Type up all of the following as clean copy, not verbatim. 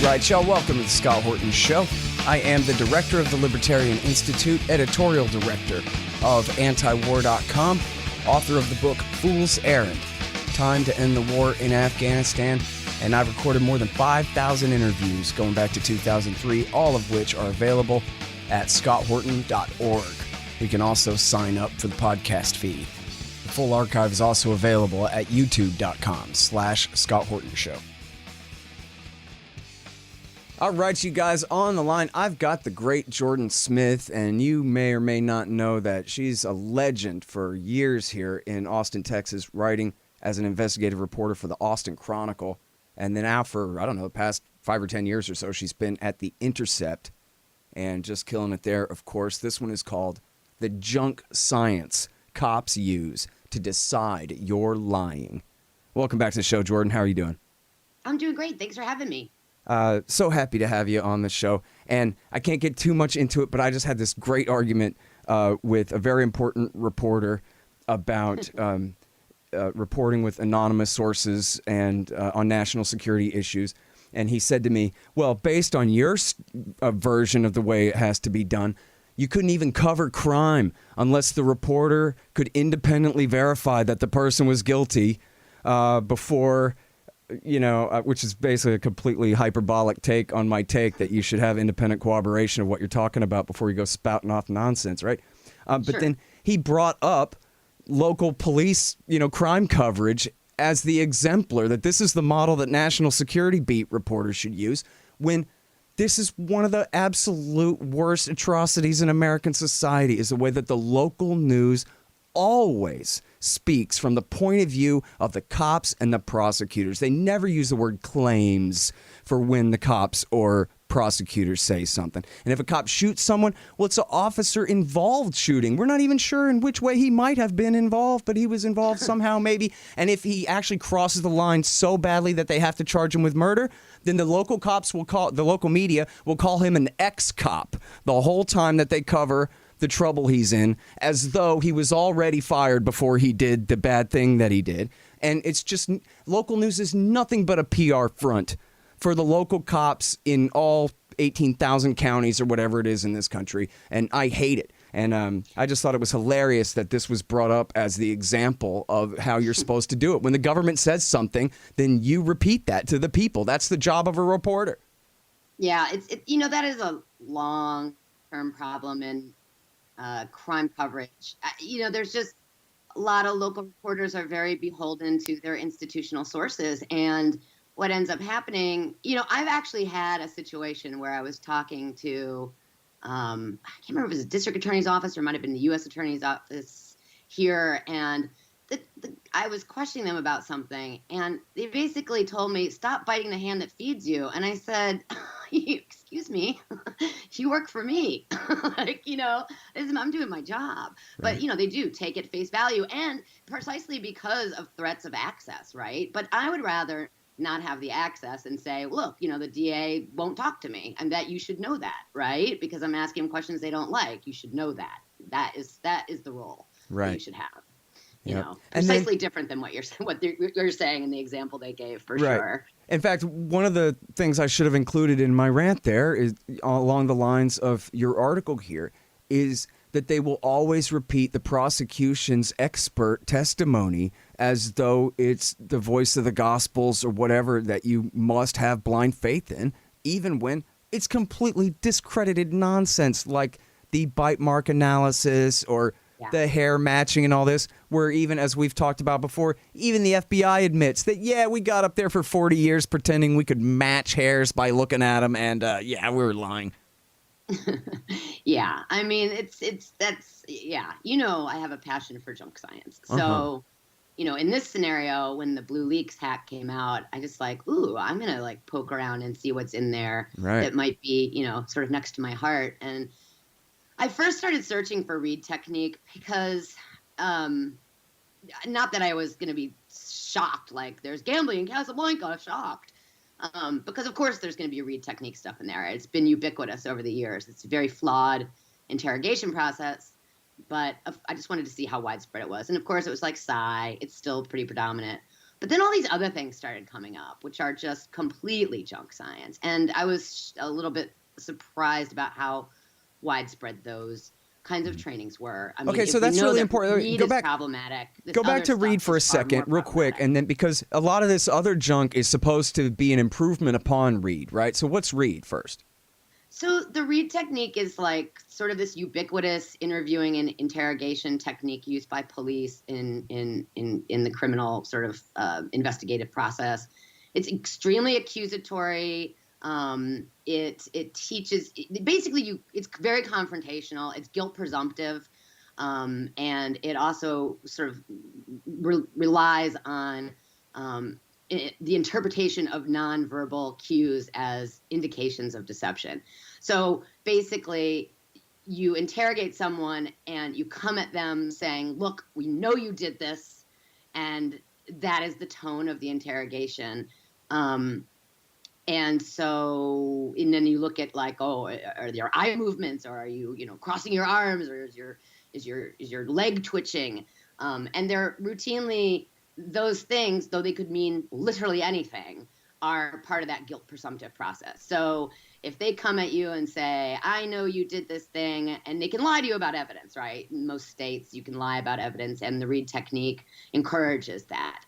right, y'all, welcome to the Scott Horton Show. I am the director of the Libertarian Institute, editorial director of antiwar.com, author of the book Fool's Errand, Time to End the War in Afghanistan, and I've recorded more than 5,000 interviews going back to 2003, all of which are available at scotthorton.org. You can also sign up for the podcast feed. The full archive is also available at youtube.com/Scott Horton Show. All right, you guys, on the line, I've got the great Jordan Smith, and you may or may not know that she's a legend for years here in Austin, Texas, writing as an investigative reporter for the Austin Chronicle. And then now for, I don't know, the past 5 or 10 years or so, she's been at The Intercept and just killing it there, of course. This one is called The Junk Science Cops Use to Decide You're Lying. Welcome back to the show, Jordan. How are you doing? I'm doing great. Thanks for having me. So happy to have you on the show. And I can't get too much into it, but I just had this great argument with a very important reporter about reporting with anonymous sources and on national security issues. And he said to me, well, based on your version of the way it has to be done, you couldn't even cover crime unless the reporter could independently verify that the person was guilty before... which is basically a completely hyperbolic take on my take that you should have independent corroboration of what you're talking about before you go spouting off nonsense, right? But Sure. then he brought up local police, crime coverage as the exemplar, that this is the model that national security beat reporters should use, when this is one of the absolute worst atrocities in American society, is the way that the local news always speaks from the point of view of the cops and the prosecutors. They never use the word claims for when the cops or prosecutors say something. And if a cop shoots someone, well, it's an officer-involved shooting. We're not even sure in which way he might have been involved, but he was involved somehow, maybe. And if he actually crosses the line so badly that they have to charge him with murder, then the local media will call him an ex-cop the whole time that they cover the trouble he's in, as though he was already fired before he did the bad thing that he did. And it's just, local news is nothing but a PR front for the local cops in all 18,000 counties or whatever it is in this country. And I hate it. And I just thought it was hilarious that this was brought up as the example of how you're supposed to do it. When the government says something, then you repeat that to the people. That's the job of a reporter. Yeah, that is a long-term problem in crime coverage. There's just a lot of local reporters are very beholden to their institutional sources. And what ends up happening, I've actually had a situation where I was talking to, I can't remember if it was a district attorney's office or it might have been the U.S. attorney's office here. And I was questioning them about something. And they basically told me, stop biting the hand that feeds you. And I said, excuse me, you work for me. I'm doing my job. Right. But, they do take it face value, and precisely because of threats of access, right? But I would rather not have the access and say, look, the DA won't talk to me, and that you should know that, right? Because I'm asking them questions they don't like. You should know that. That is the role that you should have. Precisely different than what you're saying in the example they gave, for sure. In fact, one of the things I should have included in my rant there is along the lines of your article here is that they will always repeat the prosecution's expert testimony as though it's the voice of the Gospels or whatever that you must have blind faith in, even when it's completely discredited nonsense like the bite mark analysis or the hair matching and all this, where even, as we've talked about before, even the FBI admits that, we got up there for 40 years pretending we could match hairs by looking at them, and, we were lying. Yeah, I mean, I have a passion for junk science. So, in this scenario, when the BlueLeaks hack came out, I just I'm going to poke around and see what's in there that might be, sort of next to my heart. And I first started searching for read technique because, not that I was going to be shocked, like there's gambling in Casablanca, shocked. Because of course there's going to be read technique stuff in there. It's been ubiquitous over the years. It's a very flawed interrogation process, but I just wanted to see how widespread it was. And of course it was like psi, it's still pretty predominant. But then all these other things started coming up, which are just completely junk science. And I was a little bit surprised about how widespread those kinds of trainings were. I mean, Okay, if so we that's know really that important. Read Go is back, problematic. This go back other to Read stuff for a is far second, more real quick, problematic. and then because a lot of this other junk is supposed to be an improvement upon Read, right? So what's Read first? So the Read technique is like sort of this ubiquitous interviewing and interrogation technique used by police in the criminal sort of investigative process. It's extremely accusatory. It teaches basically it's very confrontational. It's guilt presumptive, and it also sort of relies on the interpretation of nonverbal cues as indications of deception. So basically, you interrogate someone and you come at them saying, "Look, we know you did this," and that is the tone of the interrogation. Um, and so, and then you look at like, oh, are there eye movements, or are you, crossing your arms, or is your leg twitching? And they're routinely those things, though they could mean literally anything, are part of that guilt presumptive process. So if they come at you and say, "I know you did this thing," and they can lie to you about evidence, right? In most states, you can lie about evidence, and the Read technique encourages that.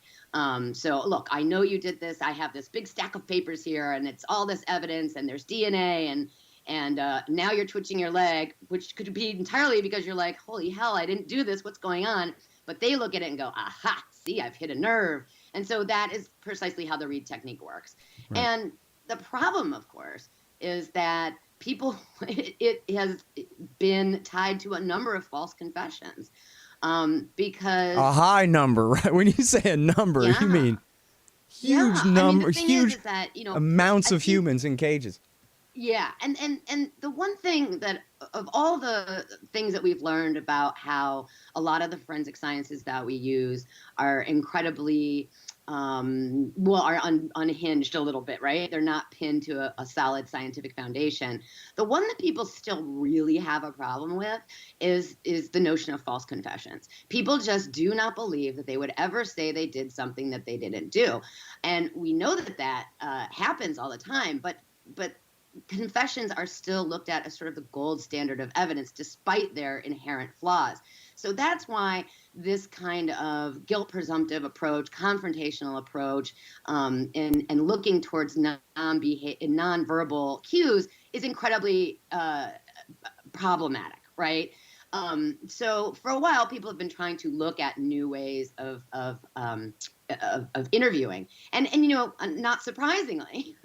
So look, I know you did this. I have this big stack of papers here, and it's all this evidence, and there's DNA, and now you're twitching your leg, which could be entirely because you're like, "Holy hell, I didn't do this. What's going on?" But they look at it and go, "Aha, see, I've hit a nerve." And so that is precisely how the Read technique works. Right. And the problem, of course, is that people, it has been tied to a number of false confessions. Because A high number, right? When you say a number, you yeah, mean huge yeah. I mean, the number, thing huge is that amounts I of think humans in cages. yeah, and the one thing that of all the things that we've learned about how a lot of the forensic sciences that we use are incredibly unhinged a little bit, right? They're not pinned to a solid scientific foundation. The one that people still really have a problem with is the notion of false confessions. People just do not believe that they would ever say they did something that they didn't do, and we know that happens all the time. But confessions are still looked at as sort of the gold standard of evidence, despite their inherent flaws. So that's why this kind of guilt presumptive approach, confrontational approach, and looking towards nonverbal cues is incredibly problematic, right? So for a while, people have been trying to look at new ways of interviewing, and not surprisingly,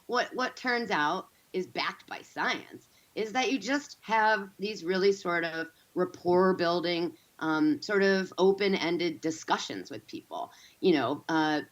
what turns out is backed by science is that you just have these really sort of rapport building, sort of open-ended discussions with people, a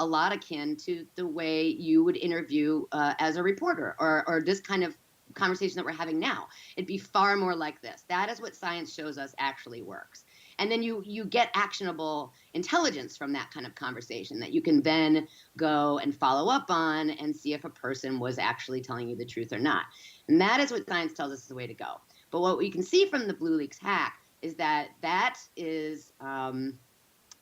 lot akin to the way you would interview as a reporter, or this kind of conversation that we're having now. It'd be far more like this. That is what science shows us actually works. And then you get actionable intelligence from that kind of conversation that you can then go and follow up on and see if a person was actually telling you the truth or not. And that is what science tells us is the way to go. But what we can see from the BlueLeaks hack is that is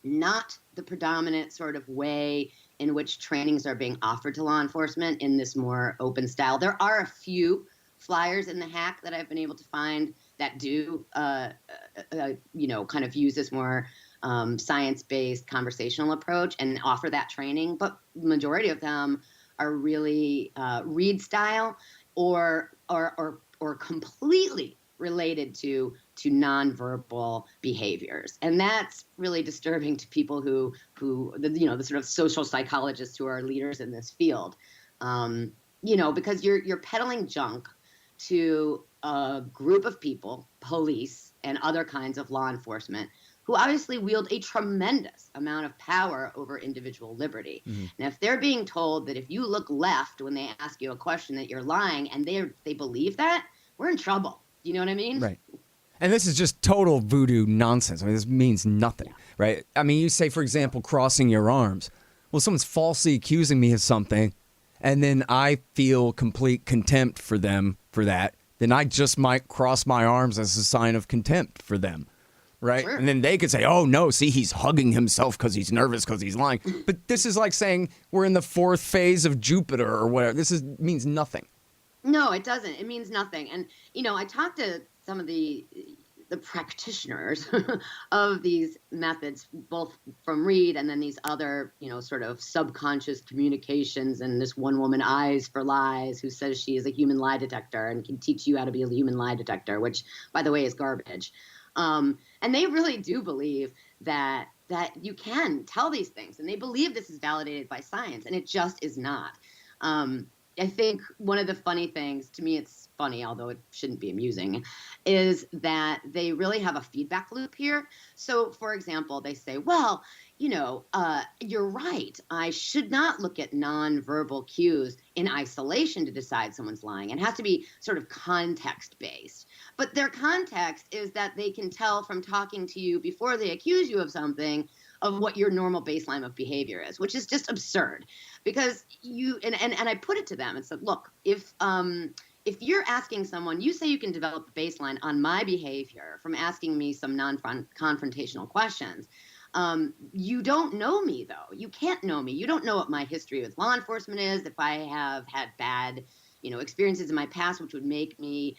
not the predominant sort of way in which trainings are being offered to law enforcement in this more open style. There are a few flyers in the hack that I've been able to find that do, kind of use this more science-based conversational approach and offer that training. But the majority of them are really Read style or completely related to nonverbal behaviors, and that's really disturbing to people who the sort of social psychologists who are leaders in this field, because you're peddling junk to a group of people, police and other kinds of law enforcement, who obviously wield a tremendous amount of power over individual liberty. Mm-hmm. And if they're being told that if you look left when they ask you a question that you're lying, and they believe that, we're in trouble. You know what I mean? Right. And this is just total voodoo nonsense. I mean, this means nothing, Yeah. right? I mean, you say, for example, crossing your arms. Well, someone's falsely accusing me of something, and then I feel complete contempt for them for that, then I just might cross my arms as a sign of contempt for them. right? Sure. And then they could say, oh, no, see, he's hugging himself because he's nervous because he's lying. But this is like saying we're in the fourth phase of Jupiter or whatever. Means nothing. No, it doesn't. It means nothing. And, I talked to some of the practitioners of these methods, both from Reed and then these other, sort of subconscious communications, and this one woman, Eyes for Lies, who says she is a human lie detector and can teach you how to be a human lie detector, which, by the way, is garbage. And they really do believe that you can tell these things, and they believe this is validated by science, and it just is not. I think one of the funny things, to me it's funny, although it shouldn't be amusing, is that they really have a feedback loop here. So, for example, they say, well, you're right. I should not look at nonverbal cues in isolation to decide someone's lying. It has to be sort of context-based. But their context is that they can tell from talking to you before they accuse you of something of what your normal baseline of behavior is, which is just absurd. Because and I put it to them and said, look, if you're asking someone, you say you can develop a baseline on my behavior from asking me some non-confrontational questions. You don't know me, though. You can't know me. You don't know what my history with law enforcement is, if I have had bad, experiences in my past, which would make me,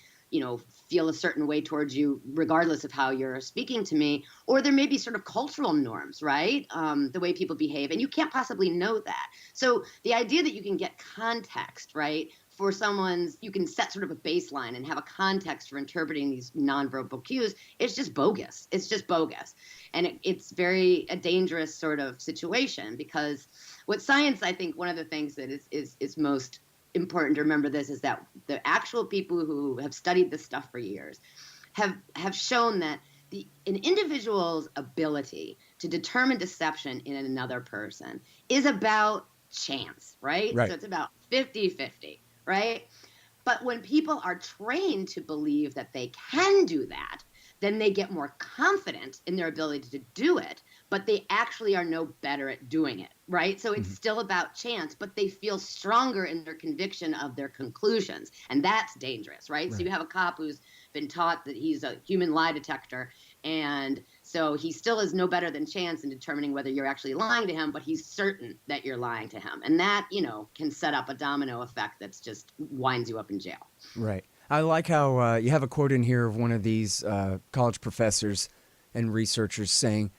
feel a certain way towards you, regardless of how you're speaking to me. Or there may be sort of cultural norms, right? The way people behave, and you can't possibly know that. So the idea that you can get context, right, for you can set sort of a baseline and have a context for interpreting these nonverbal cues, it's just bogus. It's just bogus. And it's a dangerous sort of situation, because what science, I think one of the things that is most important to remember this is that the actual people who have studied this stuff for years have shown that an individual's ability to determine deception in another person is about chance, right? So it's about 50-50, right? But when people are trained to believe that they can do that, then they get more confident in their ability to do it, but they actually are no better at doing it, right? So it's still about chance, but they feel stronger in their conviction of their conclusions, and that's dangerous, right? So you have a cop who's been taught that he's a human lie detector, and so he still is no better than chance in determining whether you're actually lying to him, but he's certain that you're lying to him. And that, can set up a domino effect that's just winds you up in jail. Right. I like how you have a quote in here of one of these college professors and researchers saying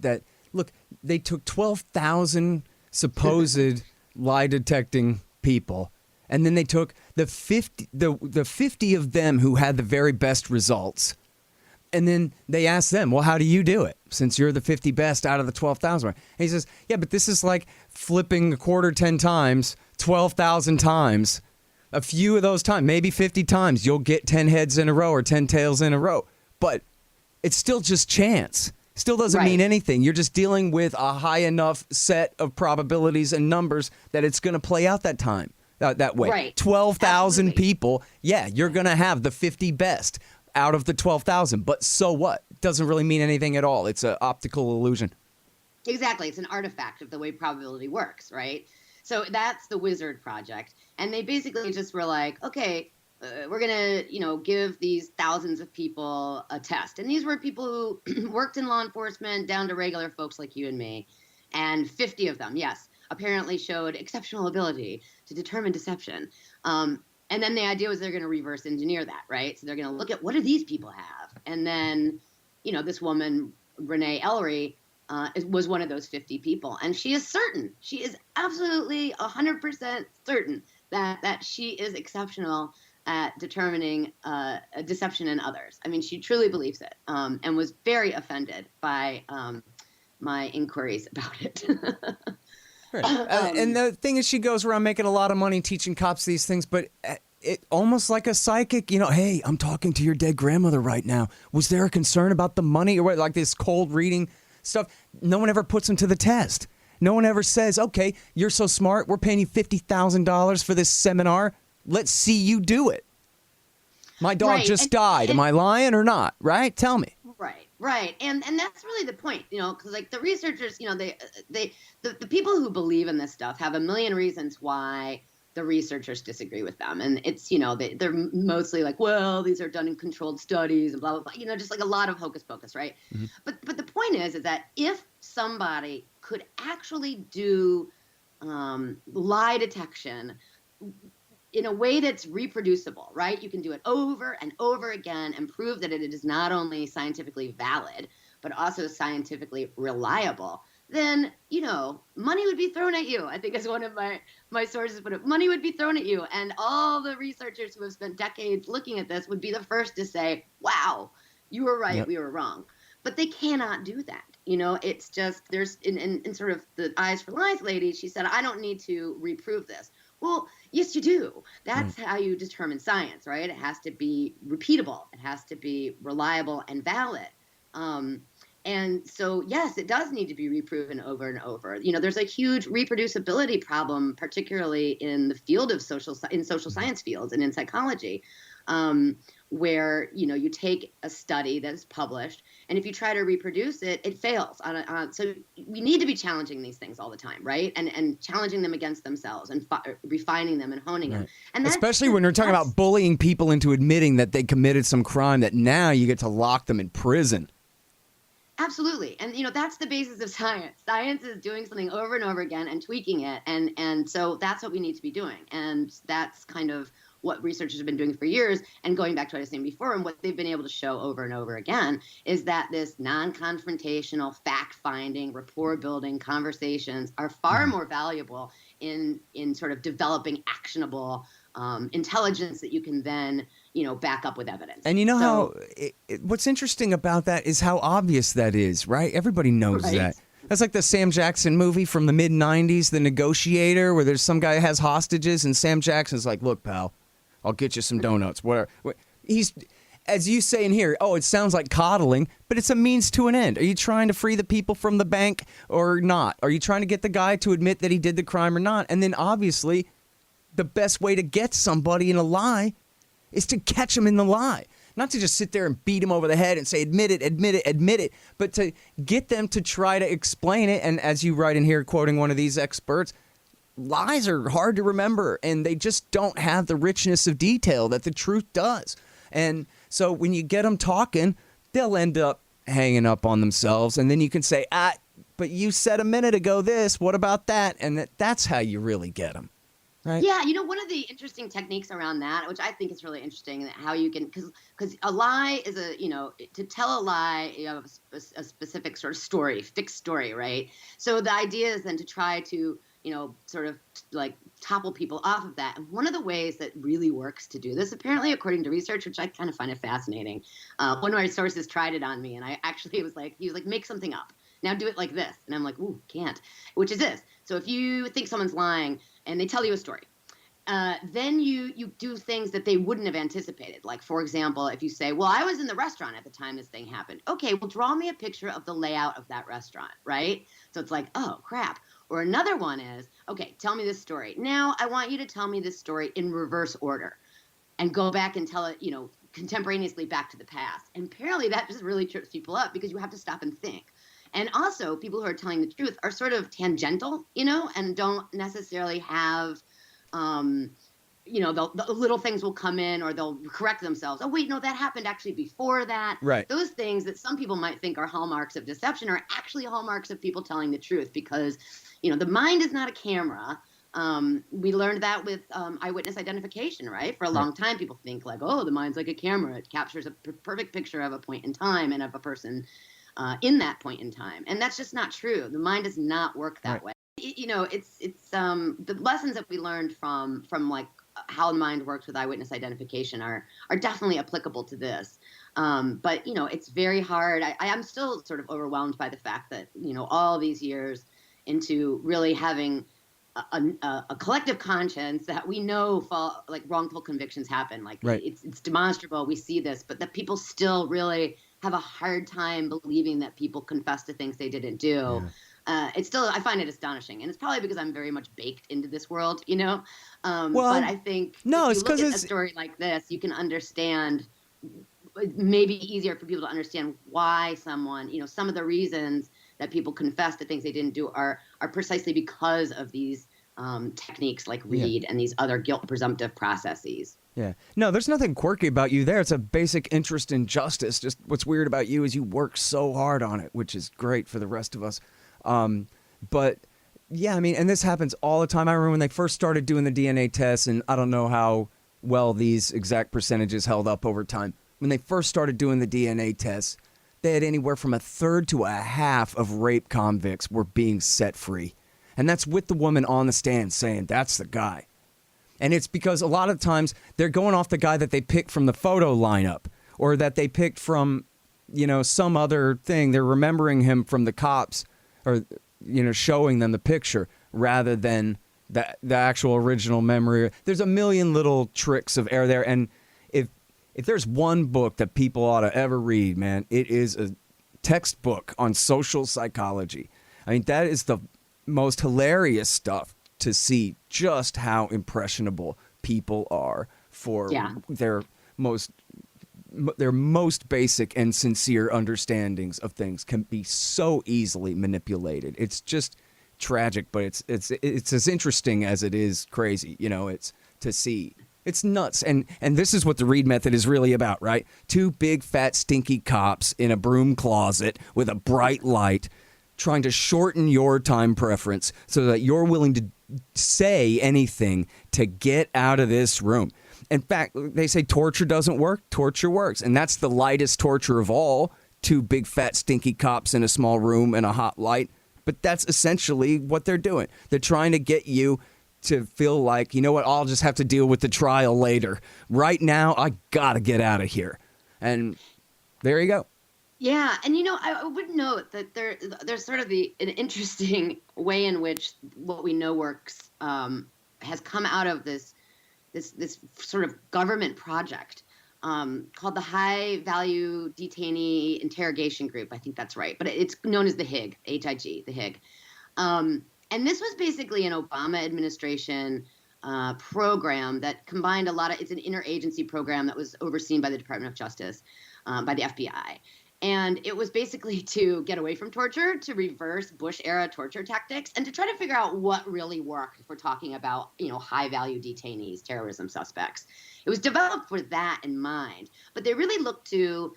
that, look, they took 12,000 supposed lie detecting people, and then they took the 50 of them who had the very best results, and then they asked them, well, how do you do it, since you're the 50 best out of the 12,000? And he says, yeah, but this is like flipping a quarter 10 times, 12,000 times. A few of those times, maybe 50 times, you'll get 10 heads in a row or 10 tails in a row. But it's still just chance. Still doesn't mean anything. You're just dealing with a high enough set of probabilities and numbers that it's going to play out that way. Right. 12,000 people, you're going to have the 50 best out of the 12,000. But so what? It doesn't really mean anything at all. It's an optical illusion. Exactly. It's an artifact of the way probability works, right? So that's the Wizard Project. And they basically just were like, okay, we're going to, give these thousands of people a test. And these were people who worked in law enforcement down to regular folks like you and me. And 50 of them, yes, apparently showed exceptional ability to determine deception. And then the idea was they're going to reverse engineer that, right? So they're going to look at, what do these people have? And then, this woman, Renee Ellery, was one of those 50 people. And she is certain, she is absolutely 100% certain that she is exceptional at determining deception in others. I mean, she truly believes it, and was very offended by my inquiries about it. Right. And the thing is, she goes around making a lot of money teaching cops these things, but it almost like a psychic, hey, I'm talking to your dead grandmother right now. Was there a concern about the money or what? Like this cold reading stuff. No one ever puts them to the test. No one ever says, okay, you're so smart, we're paying you $50,000 for this seminar. Let's see you do it. My dog just died. Am I lying or not? Right? Tell me. Right. And that's really the point, because like the researchers, the people who believe in this stuff have a million reasons why the researchers disagree with them. And it's, you know, they're mostly like, well, these are done in controlled studies and blah, blah, blah, you know, just like a lot of hocus pocus, right? Mm-hmm. But the point is that if somebody could actually do lie detection in a way that's reproducible, right? You can do it over and over again and prove that it is not only scientifically valid, but also scientifically reliable, then, you know, money would be thrown at you. I think is one of my sources put it. Money would be thrown at you. And all the researchers who have spent decades looking at this would be the first to say, wow, you were right, we were wrong. But they cannot do that. You know, it's just, there's, in sort of the Eyes for Lies lady, she said, I don't need to reprove this. Well, yes, you do. That's how you determine science, right? It has to be repeatable. It has to be reliable and valid. And so, yes, it does need to be reproven over and over. You know, there's a huge reproducibility problem, particularly in the field of social science fields and in psychology, where, you know, you take a study that is published, and if you try to reproduce it, it fails. So we need to be challenging these things all the time, right? And challenging them against themselves and refining them and honing them. And especially when you're talking about bullying people into admitting that they committed some crime that now you get to lock them in prison. Absolutely. And, you know, that's the basis of science. Science is doing something over and over again and tweaking it. And so that's what we need to be doing. And that's kind of what researchers have been doing for years. And going back to what I was saying before, and what they've been able to show over and over again, is that this non-confrontational, fact-finding, rapport-building conversations are far more valuable in sort of developing actionable intelligence that you can then, you know, back up with evidence. And you know what's interesting about that is how obvious that is, right? Everybody knows that. That's like the Sam Jackson movie from the mid-'90s, The Negotiator, where there's some guy who has hostages, and Sam Jackson's like, look, pal, I'll get you some donuts, whatever. He's, as you say in here, it sounds like coddling, but it's a means to an end. Are you trying to free the people from the bank or not? Are you trying to get the guy to admit that he did the crime or not? And then obviously, the best way to get somebody in a lie is to catch them in the lie. Not to just sit there and beat them over the head and say, admit it, admit it, admit it, but to get them to try to explain it. And as you write in here, quoting one of these experts, lies are hard to remember, and they just don't have the richness of detail that the truth does. And so when you get them talking, they'll end up hanging up on themselves. And then you can say, but you said a minute ago this, what about that? And that's how you really get them. Right. Yeah, you know, one of the interesting techniques around that, which I think is really interesting, how you can, because a lie is to tell a lie, you have a specific sort of story, fixed story, right? So the idea is then to try to, you know, sort of like topple people off of that. And one of the ways that really works to do this, apparently, according to research, which I kind of find it fascinating, one of my sources tried it on me, and he was like, make something up. Now do it like this. And I'm like, ooh, can't, which is this. So if you think someone's lying and they tell you a story, then you do things that they wouldn't have anticipated. Like, for example, if you say, well, I was in the restaurant at the time this thing happened. Okay, well, draw me a picture of the layout of that restaurant, right? So it's like, oh, crap. Or another one is, okay, tell me this story. Now I want you to tell me this story in reverse order and go back and tell it, you know, contemporaneously back to the past. And apparently that just really trips people up because you have to stop and think. And also, people who are telling the truth are sort of tangential, you know, and don't necessarily have, you know, the little things will come in or they'll correct themselves. Oh, wait, no, that happened actually before that. Right. Those things that some people might think are hallmarks of deception are actually hallmarks of people telling the truth because, you know, the mind is not a camera. We learned that with eyewitness identification, right? For a long time, people think like, oh, the mind's like a camera. It captures a perfect picture of a point in time and of a person in that point in time. And that's just not true. The mind does not work that way. You know, it's the lessons that we learned from like how the mind works with eyewitness identification are definitely applicable to this. But, you know, it's very hard. I am still sort of overwhelmed by the fact that, you know, all these years into really having a collective conscience that we know like wrongful convictions happen. Like it's demonstrable. We see this, but that people still really have a hard time believing that people confess to things they didn't do. It's still, I find it astonishing, and it's probably because I'm very much baked into this world, you know. But I think if you look at a story like this, you can understand. It may be easier for people to understand why someone, you know, some of the reasons that people confess to things they didn't do are precisely because of these techniques like Reed and these other guilt presumptive processes. Yeah. No, there's nothing quirky about you there. It's a basic interest in justice. Just what's weird about you is you work so hard on it, which is great for the rest of us. But yeah, I mean, and this happens all the time. I remember when they first started doing the DNA tests, and I don't know how well these exact percentages held up over time. When they first started doing the DNA tests, they had anywhere from 1/3 to 1/2 of rape convicts were being set free. And that's with the woman on the stand saying, that's the guy. And it's because a lot of times they're going off the guy that they picked from the photo lineup or that they picked from, some other thing. They're remembering him from the cops or, showing them the picture rather than the actual original memory. There's a million little tricks of error there. And if there's one book that people ought to ever read, man, it is a textbook on social psychology. I mean, that is the most hilarious stuff to see just how impressionable people are for their most basic and sincere understandings of things can be so easily manipulated. It's just tragic, but it's as interesting as it is crazy. It's to see. It's nuts. And this is what the Reed method is really about, right? Two big, fat, stinky cops in a broom closet with a bright light trying to shorten your time preference so that you're willing to say anything to get out of this room. In fact, they say torture doesn't work. Torture works. And that's the lightest torture of all. Two big, fat, stinky cops in a small room and a hot light. But that's essentially what they're doing. They're trying to get you to feel like, you know what, I'll just have to deal with the trial later. Right now, I gotta get out of here. And there you go. Yeah, and I would note that there's sort of an interesting way in which what we know works has come out of this sort of government project called the High Value Detainee Interrogation Group. I think that's right, but it's known as the HiGG, HiGG, the HiGG. And this was basically an Obama administration program that combined it's an interagency program that was overseen by the Department of Justice, by the FBI. And it was basically to get away from torture, to reverse Bush-era torture tactics, and to try to figure out what really worked if we're talking about, high-value detainees, terrorism suspects. It was developed with that in mind. But they really looked to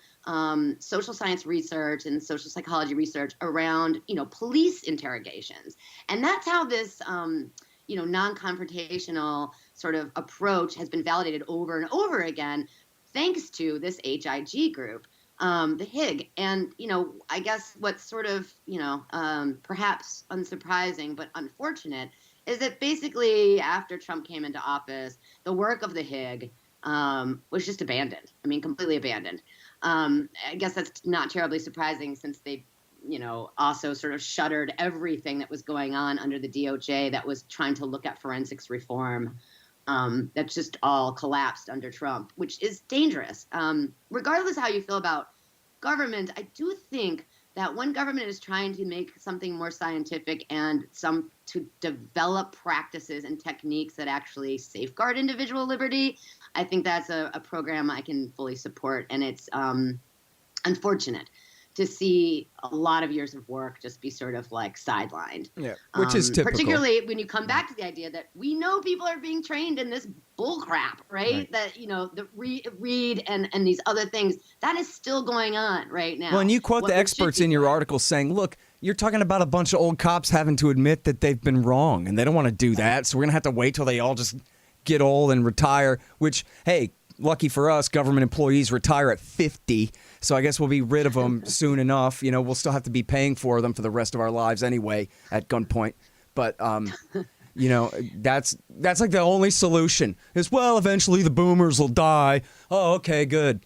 social science research and social psychology research around, police interrogations. And that's how this, non-confrontational sort of approach has been validated over and over again, thanks to this HiGG group. The HiGG. And, I guess what's sort of, perhaps unsurprising but unfortunate is that basically after Trump came into office, the work of the HiGG was just abandoned. I mean, completely abandoned. I guess that's not terribly surprising since they, also sort of shuttered everything that was going on under the DOJ that was trying to look at forensics reform. That's just all collapsed under Trump, which is dangerous. Regardless how you feel about government, I do think that when government is trying to make something more scientific and to develop practices and techniques that actually safeguard individual liberty, I think that's a program I can fully support. And it's unfortunate to see a lot of years of work just be sort of like sidelined. Yeah, which is typical. Particularly when you come back to the idea that we know people are being trained in this bull crap, right? That, the Reed and these other things, that is still going on right now. Well, and you quote the experts in your article saying, look, you're talking about a bunch of old cops having to admit that they've been wrong, and they don't want to do that, so we're going to have to wait till they all just get old and retire, which, hey, lucky for us, government employees retire at 50, so I guess we'll be rid of them soon enough. We'll still have to be paying for them for the rest of our lives anyway at gunpoint. But, that's like the only solution is, well, eventually the boomers will die. Oh, okay, good.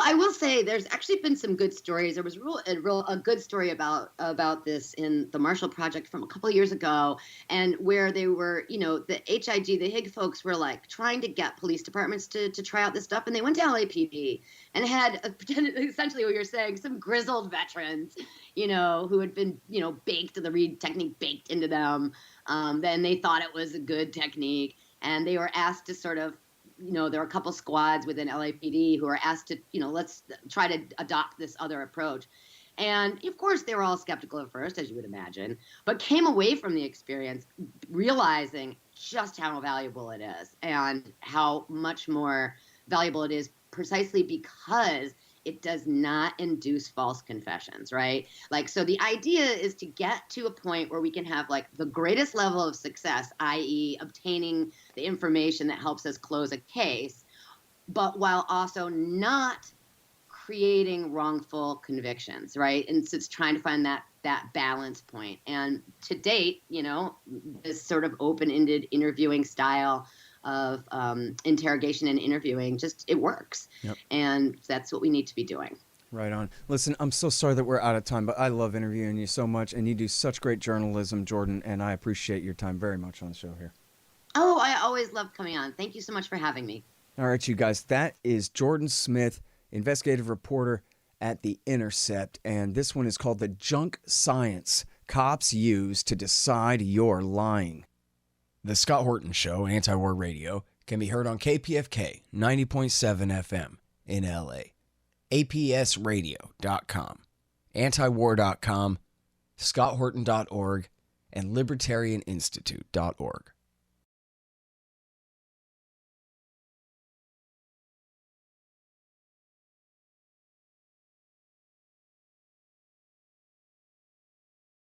I will say there's actually been some good stories. There was a good story about this in the Marshall Project from a couple of years ago, and where they were, the HiGG, the HiGG folks were like trying to get police departments to try out this stuff, and they went to LAPD and had essentially what you're saying, some grizzled veterans, who had been, baked, the Reed technique baked into them. Then they thought it was a good technique, and they were asked to sort of, there are a couple squads within LAPD who are asked to, let's try to adopt this other approach. And of course, they were all skeptical at first, as you would imagine, but came away from the experience realizing just how valuable it is and how much more valuable it is precisely because it does not induce false confessions, right? Like, so the idea is to get to a point where we can have like the greatest level of success, i.e., obtaining the information that helps us close a case, but while also not creating wrongful convictions, right? And so it's trying to find that balance point. And to date, this sort of open-ended interviewing style of interrogation and interviewing, just it works. Yep. And that's what we need to be doing. Right on. Listen, I'm so sorry that we're out of time, but I love interviewing you so much, and you do such great journalism, Jordan, and I appreciate your time very much on the show here. Oh, I always love coming on. Thank you so much for having me. All right, you guys, that is Jordan Smith, investigative reporter at The Intercept, and this one is called The Junk Science Cops Use to Decide You're Lying. The Scott Horton Show, Anti-War Radio, can be heard on KPFK 90.7 FM in LA, APSradio.com, antiwar.com, scotthorton.org, and libertarianinstitute.org.